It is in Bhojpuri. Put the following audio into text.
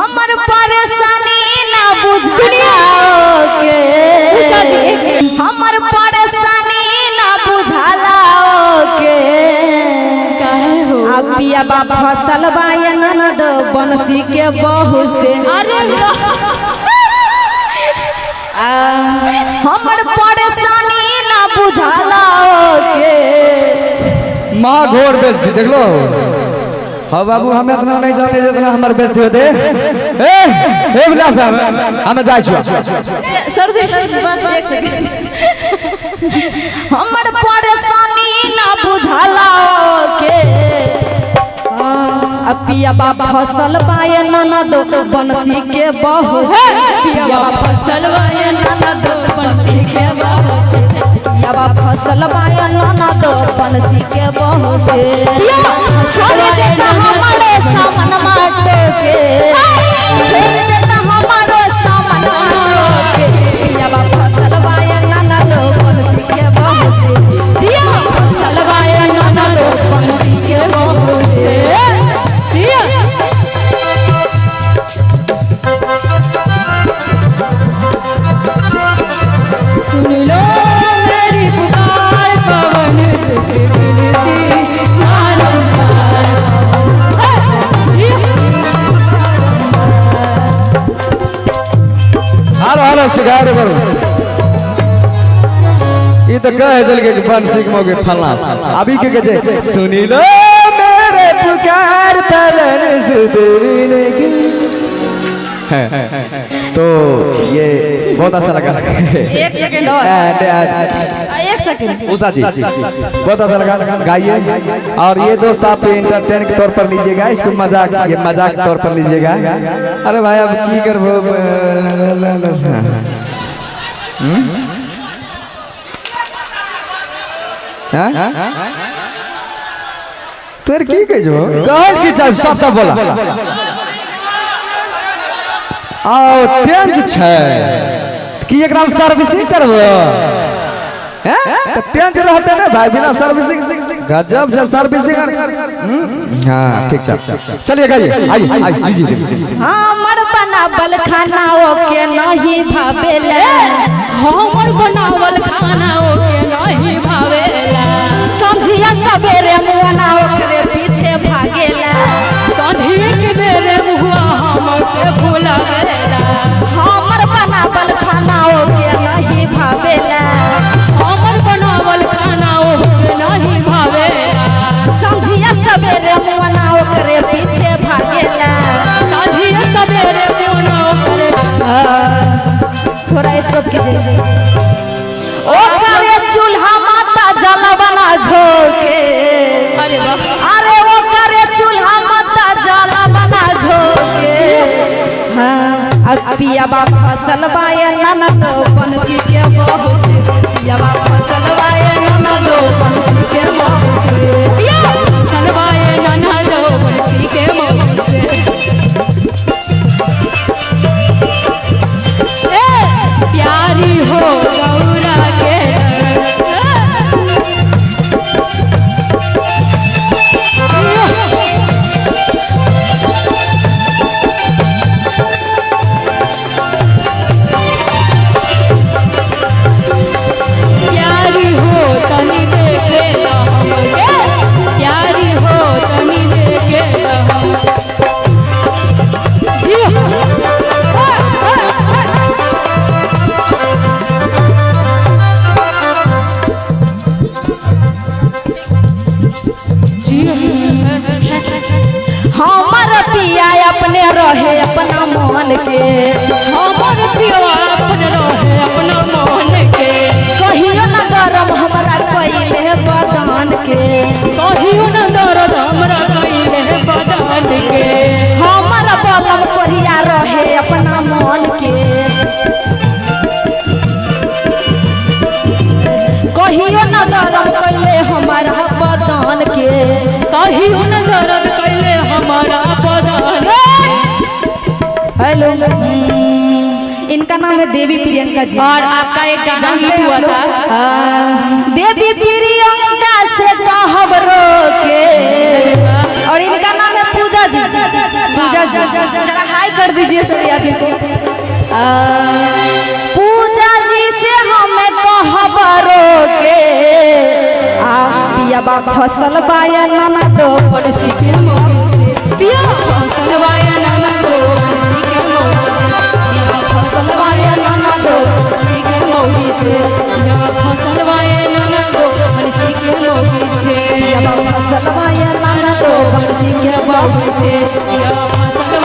हमर परेशानी ना बुझाओगे, हमर परेशानी ना बुझाओगे। अब पिया बा फसल बाया ननद बंसी के बहू से। अरे हमर परेशानी ना बुझाओगे। माँ घोर बेइज्जती देख लो। हाँ बाबू हमें इतना नहीं जाने जितना हमारे बेइज्जती होते। ए बुला हमें जाए छुआ सर जी बस एक सेकंड। हमर परेशानी ना बुझाओगे। अब पिया बा फसल बाया ननद बंसी के बहू से। पिया बा फसल बाया ननद बंसी के बहू से। पिया बा फसल बाया ननद बंसी के बहू से। छोड़ देता हमारे सामन माटो के, छोड़ देता हमारे सामन माटो के। पिया बा फसल बाया ननद बंसी के बहू से। पिया बा फसल बाया ननद बंसी के बहू से। सुन लो मेरी पुकार पवन से मिलती हालो शिकार करो। ये तो कह दिल के बंसी के मौके फलना अभी के कहे सुनी लो मेरे पुकार पवन से तो ये बहुत अच्छा लगा। एक सेकंड और एक सेकंड उषा जी बहुत अच्छा लगा गाइए। और ये दोस्त आप एंटरटेन के तौर पर लीजिएगा, इसको मजाक ये मजाक के तौर पर लीजिएगा। अरे भाई अब की करबो तोर की कहो कहल की चाह सब बोला आओ टेंज छै कि एकरा में सर्विसिंग करबो हैं तो टेंज रहते ना भाई बिना सर्विसिंग गजब से सर्विसिंग। हां ठीक है चलिए गाइए आइए। हमर बनावल खाना ओके नहीं भावेला, हमर बनावल खाना ओके नहीं भावेला। संझिया सवेरे मुआना ओकरे पीछे भागेला, संझिया के बेरे मुआ हमसे भुलावेला। हमर बनावल खाना ओके नहीं भावेला, हमर बनावल खाना ओके नहीं भावेला। संझिया सवेरे मुआना ओकरे पीछे भागेला, संझिया सवेरे मुआना ओकरे। थोड़ा स्टॉप कीजिए। ओकरे चूल्हा माता जलबना झोके। अरे वाह। अरे ओकरे चूल्हा माता जलबना झोके। हाँ अब पिया बा फसल बाया ननद बंसी के बहू से। पिया बा फसल बाया ननद बंसी के बहू से। पिया फसल बाया ननद बंसी के बहू से। प्यारी हो गौरा के प्यारी हो तनी देखे प्यारी हो तनी देखे जी हमर पिया अपने रहे अपना मन के। हमर पिया अपने रहे अपना मन के। कहियो न गरम हमरा कइले बदन के, कहियो न दर्द हमरा कइले बदन के। हमर बलम कहिया रहे अपना मन के, कहियो न दर्द कइले हमारा बदन के, कहियो न दर्द कइले हमारा बदन। हेलो इनका नाम है देवी प्रियंका जी। और आपका एक गाना हिट हुआ था देवी प्रियंका से कहब रो के। और इनका नाम है पूजा पूजा जी पूजा जी जरा हाई कर दीजिए सभी आदमी को। पूजा जी से हमें कहबरो के पिया बा फसल बाया नाना दो पड़ोसी के मोह से पिया फसल बाया नाना दो पड़ोसी के मोह से पिया फसल बाया नाना दो पड़ोसी के मोह से पिया फसल बाया नाना दो पड़ोसी के मोह से पिया फसल बाया नाना दो पड़ोसी के मोह से पिया फसल